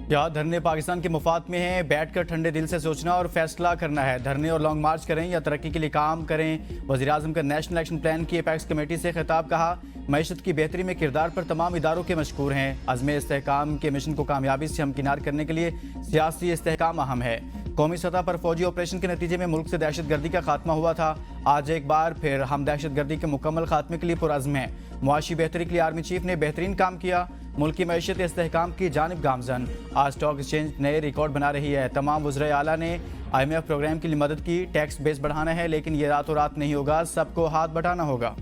या धरने पाकिस्तान के मुफाद में हैं, बैठकर ठंडे दिल से सोचना और फैसला करना है। धरने और लॉन्ग मार्च करें या तरक्की के लिए काम करें। वज़ीर-ए-आज़म का नेशनल एक्शन प्लान की एपेक्स कमेटी से खिताब। कहा, मईशत की बेहतरी में किरदार पर तमाम इदारों के मशकूर हैं। अज़्म इस्तेहकाम के मिशन को कामयाबी से हमकिनार करने के लिए सियासी इस्तेहकाम अहम है। कौमी सतह पर फौजी ऑपरेशन के नतीजे में मुल्क से दहशत गर्दी का खात्मा हुआ था। आज एक बार फिर हम दहशत गर्दी के मुकम्मल खात्मे के लिए पुरअज़्म हैं। मुआशी बेहतरी के लिए आर्मी चीफ ने बेहतरीन काम किया। मुल्क की मईशत इस्तेहकाम की जानिब गामजन। आज स्टॉक एक्सचेंज नए रिकॉर्ड बना रही है। तमाम वज़ीर आला ने IMF प्रोग्राम के लिए मदद की। टैक्स बेस बढ़ाना है, लेकिन ये रातों रात नहीं होगा, सबको हाथ बटाना होगा।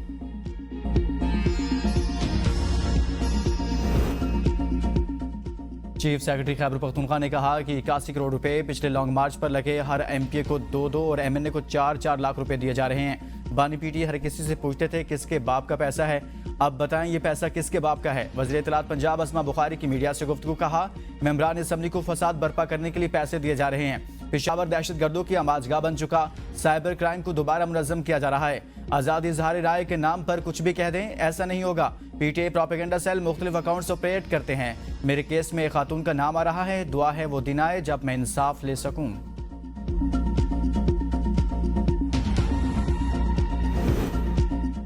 चीफ सेक्रेटरी खैबर पख्तूनख्वा ने कहा कि 81 करोड़ रुपए पिछले लॉन्ग मार्च पर लगे। हर MPA को 2-2 और MNA को 4-4 लाख रुपए दिए जा रहे हैं। बानी PTI हर किसी से पूछते थे किसके बाप का पैसा है, अब बताएं ये पैसा किसके बाप का है। वज़ीर इत्तलात पंजाब अस्मा बुखारी की मीडिया से गुफ्तगू। कहा, मेंबरान असम्बली को फसाद बर्पा करने के लिए पैसे दिए जा रहे हैं। पेशावर दहशत गर्दों की आमाजगाह बन चुका। साइबर क्राइम को दोबारा मुनज़्ज़म किया जा रहा है। आज़ादी इज़हार राय के नाम पर कुछ भी कह दें, ऐसा नहीं होगा। PTI प्रोपेगेंडा सेल मुख्तलिफ अकाउंट्स ऑपरेट करते हैं। मेरे केस में एक खातून का नाम आ रहा है। दुआ है वो दिन आए जब मैं इंसाफ ले सकूं।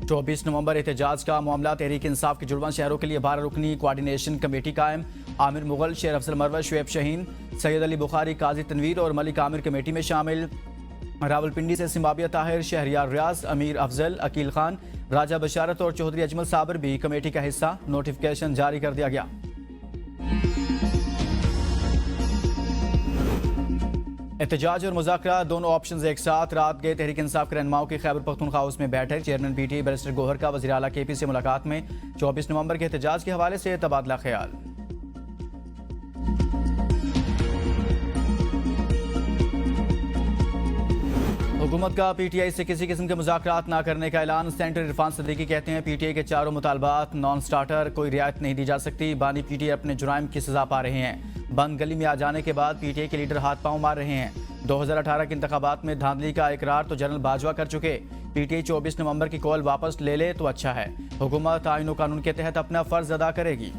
24 नवंबर एहतजाज का मामला। तहरीक इंसाफ के जुड़वां शहरों के लिए 12 रुकनी कोऑर्डिनेशन कमेटी कायम। आमिर मुगल, शेर अफजल मरवत, शुएब शहीन, सैयद अली बुखारी, काजी तनवीर और मलिक आमिर कमेटी में शामिल। रावलपिंडी से सिम्बाबिया ताहिर, शहरियार रियाज, अमीर अफजल, अकील खान, राजा बशारत और चौधरी अजमल साबर भी कमेटी का हिस्सा। नोटिफिकेशन जारी कर दिया गया। एहतजाज और मुज़ाकरा दोनों ऑप्शंस एक साथ। रात गए तहरीक इंसाफ के रहनुमाओं की खैबर पख्तूनख्वा हाउस में बैठक। चेयरमैन PTI बैरिस्टर गौहर का वज़ीर आला KP से मुलाकात में 24 नवंबर के एहतजाज के हवाले से तबादला ख्याल। हुकूमत का PTI से किसी किस्म के मुज़ाकरात ना करने का ऐलान। सेंटर इरफान सदीकी कहते हैं PTI के चारों मुतालबात नॉन स्टार्टर, कोई रियायत नहीं दी जा सकती। बानी PTI अपने जुराइम की सजा पा रहे हैं। बंद गली में आ जाने के बाद PTI के लीडर हाथ पांव मार रहे हैं। 2018 के इंतखाबात में धांधली का इकरार तो जनरल बाजवा कर चुके। PTI 24 नवंबर की कॉल वापस ले ले तो अच्छा है। हुकूमत आईन और कानून के तहत अपना फर्ज अदा करेगी।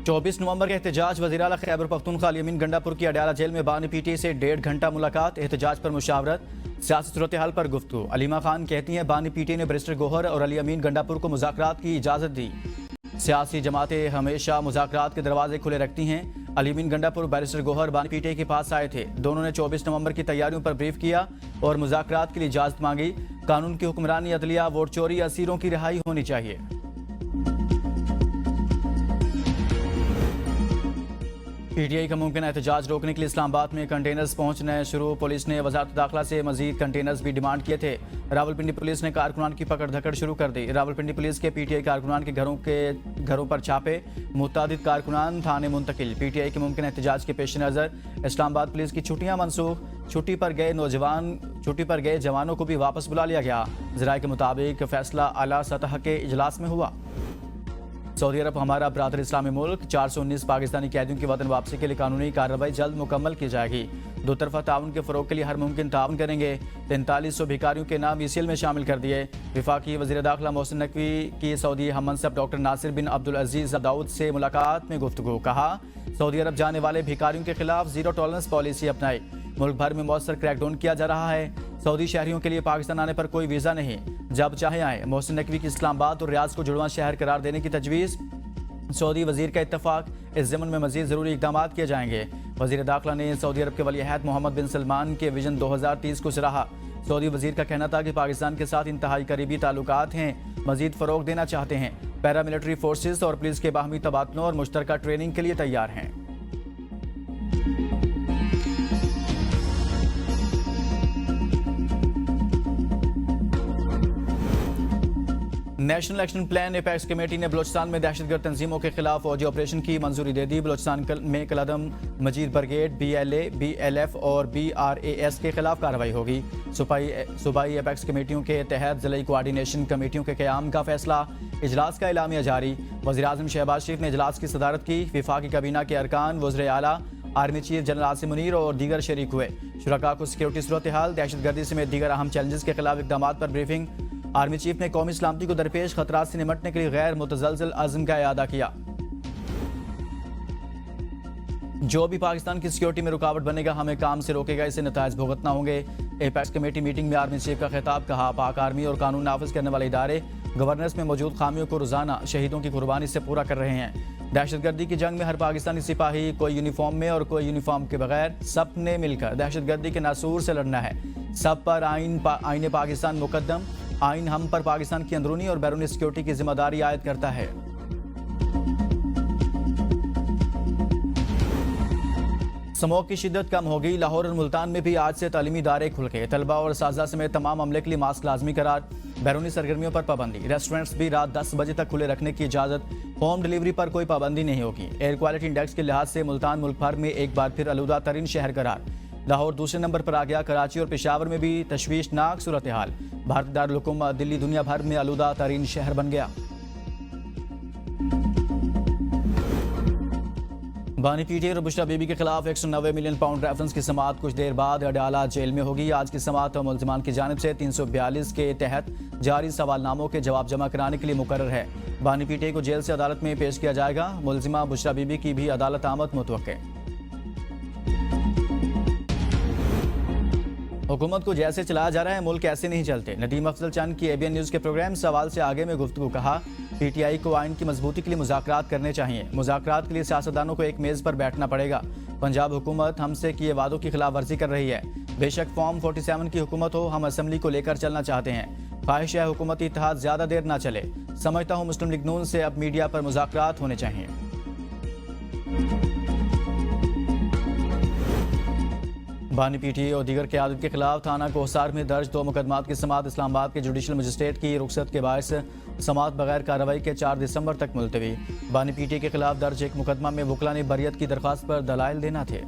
चौबीस नवंबर के एहतजाज। वज़ीर आला खैबर पख्तूनख्वा अली अमीन गंडापुर की अडयाला जेल में बानी PTI से 1.5 घंटा मुलाकात। एहतजाज पर मुशावरत, सियासी सूरत हाल पर गुफ्तगू। अलीमा खान कहती हैं बानी PTI ने बैरिस्टर गौहर और अली अमीन गंडापुर को मुज़ाकरात की इजाज़त दी। सियासी जमातें हमेशा मुज़ाकरात के दरवाजे खुले रखती हैं। अली अमीन गंडापुर बैरिस्टर गौहर बानी PTI के पास आए थे। दोनों ने 24 नवंबर की तैयारियों पर ब्रीफ किया और मुज़ाकरात के लिए इजाज़त मांगी। कानून की हुक्मरानी, अदलिया, वोट चोरी, असीरों की रिहाई होनी चाहिए। PTI का मुमकिन एहतजाज रोकने के लिए इस्लामाबाद में कंटेनर्स पहुंचने शुरू। पुलिस ने वज़ारत दाखिला से मजीद कंटेनर्स भी डिमांड किए थे। रावलपिंडी पुलिस ने कारकुनान की पकड़ धकड़ शुरू कर दी। रावलपिंडी पुलिस के PTI कारकुनान के घरों पर छापे। मुतादिद कारकुनान थाने मुंतकिल। PTI के मुमकिन एहतजाज के पेश नज़र इस्लामाबाद पुलिस की छुट्टियां मनसूख। छुट्टी पर गए जवानों को भी वापस बुला लिया गया। ज़राए के मुताबिक फैसला आला सतह के इजलास में हुआ। सऊदी अरब हमारा बरादर इस्लामी मुल्क। 419 पाकिस्तानी कैदियों की वतन वापसी के लिए कानूनी कार्रवाई जल्द मुकम्मल की जाएगी। दो तरफा ताउन के फ़रोग के लिए हर मुमकिन ताउन करेंगे। 4300 भिखारियों के नाम ECL में शामिल कर दिए। वफाकी वज़ीर दाखिला मोहसिन नकवी की सऊदी हम मनसब डॉक्टर नासिर बिन अब्दुल अजीज़ दाऊद से मुलाकात में गुफ्तगू। कहा, सऊदी अरब जाने वाले भिखारियों के खिलाफ ज़ीरो टॉलरेंस पॉलिसी अपनाई। मुल्क भर में मौसर क्रैकडाउन किया जा रहा है। सऊदी शहरियों के लिए पाकिस्तान आने पर कोई वीज़ा नहीं, जब चाहे आए। मोहसिन नकवी की इस्लामाबाद और रियाज को जुड़वां शहर करार देने की तजवीज़। सऊदी वजीर का इत्तफाक, इस ज़मन में मज़ीद ज़रूरी इक़दाम किए जाएंगे। वज़ीर दाखिला ने सऊदी अरब के वली अहद मोहम्मद बिन सलमान के विजन 2030 को सराहा। सऊदी वजीर का कहना था कि पाकिस्तान के साथ इंतहाई करीबी ताल्लुकात हैं, मज़ीद फ़रोग देना चाहते हैं। पैरामिलिट्री फोर्सेस और पुलिस के बाहमी तबादलों और मुश्तरका ट्रेनिंग के लिए तैयार हैं। National action plan apex committee ने बलोचिस्तान में दहशतगर्द तंजीमों के खिलाफ फौजी ऑपरेशन की मंजूरी दे दी। बलोचिस्तान में कलदम मजीद ब्रिगेड, BLA, BLF और BRAS के खिलाफ कार्रवाई होगी। सूबाई एपेक्स कमेटियों के तहत ज़िले कोऑर्डिनेशन कमेटियों के क़याम का फैसला। इजलास का एलामिया जारी। वज़ीर-ए-आज़म शहबाज शरीफ ने इजलास की सदारत की। वफाकी काबीना के अरकान, वज़ीर आला, army chief general Asim Munir और दीगर शरीक हुए। शुरका को सिक्योरिटी सूरत हाल, दहशतगर्दी समेत दीगर अहम चैलेंजेस के खिलाफ इक़दामात पर ब्रीफिंग। आर्मी चीफ ने कौमी सलामती को दरपेश खतरात से निपटने के लिए गैर मुतज़लज़ल अज़्म का इरादा किया। जो भी पाकिस्तान की सिक्योरिटी में रुकावट बनेगा हमें काम से रोकेगा, इसे नतायज भुगतना होंगे। एपेक्स कमेटी मीटिंग में आर्मी चीफ का खिताब, कहा पाक आर्मी और कानून नाफिज करने वाले इदारे गवर्नेंस में मौजूद खामियों को रोजाना शहीदों की कुर्बानी से पूरा कर रहे हैं। दहशतगर्दी की जंग में हर पाकिस्तानी सिपाही, कोई यूनिफॉर्म में और कोई यूनिफॉर्म के बगैर, सब ने मिलकर दहशतगर्दी के नासूर से लड़ना है। सब पर आईन पाकिस्तान मुकद्दम। आइन हम पर पाकिस्तान की अंदरूनी और बैरूनी सिक्योरिटी की जिम्मेदारी आयद करता है। स्मोक की शिद्दत कम होगी। लाहौर और मुल्तान में भी आज से तालीमी इदारे खुल गए। तलबा और साजा समेत तमाम अमले के लिए मास्क लाजमी करार। बैरूनी सरगर्मियों पर पाबंदी। रेस्टोरेंट्स भी रात 10 बजे तक खुले रखने की इजाज़त। होम डिलीवरी पर कोई पाबंदी नहीं होगी। एयर क्वालिटी इंडेक्स के लिहाज से मुल्तान मुल्क भर में एक बार फिर आलूदा तरीन शहर करार। लाहौर दूसरे नंबर पर आ गया। कराची और पेशावर में भी तशवीशनाक सूरत हाल। भारत दारुल हुकूमत दिल्ली दुनिया भर में आलूदा तरीन शहर बन गया। बानी पीटीआई और बुशरा बीबी के खिलाफ 190 मिलियन पाउंड रेफरेंस की समाअत कुछ देर बाद अडाला जेल में होगी। आज की समाअत मुल्ज़िमान की जानिब से 342 के तहत जारी सवालनामों के जवाब जमा कराने के लिए मुकर्रर है। बानी पीटीआई को जेल से अदालत में पेश किया जाएगा। मुल्ज़िमा बुशरा बीबी की भी अदालत आमद मुतवक्के। हुकूमत को जैसे चलाया जा रहा है मुल्क ऐसे नहीं चलते। नदीम अफजल चंद की एबीएन न्यूज़ के प्रोग्राम सवाल से आगे में गुफ्तगू, कहा पीटीआई को आइन की मजबूती के लिए मुज़ाकरात करने चाहिए। मुज़ाकरात के लिए सियासतदानों को एक मेज़ पर बैठना पड़ेगा। पंजाब हुकूमत हमसे किए वादों की खिलाफ वर्जी कर रही है। बेशक फॉर्म 47 की हुकूमत हो, हम असम्बली को लेकर चलना चाहते हैं। ख्वाहिश है हुकूमती इत्तेहाद ज़्यादा देर ना चले। समझता हूँ मुस्लिम लीग नून से अब मीडिया पर मुज़ाकरात होने चाहिए। बानी पीटीआई और दीगर क़यादत के खिलाफ थाना कोहसार में दर्ज 2 मुकदमात की समाअत इस्लामाबाद के जुडिशल मजिस्ट्रेट की रुखसत के बायस समाअत बगैर कार्रवाई के 4 दिसंबर तक मुलतवी। बानी पीटीआई के खिलाफ दर्ज एक मुकदमा में वकला ने बरियत की दरख्वास्त पर दलाइल देना थे।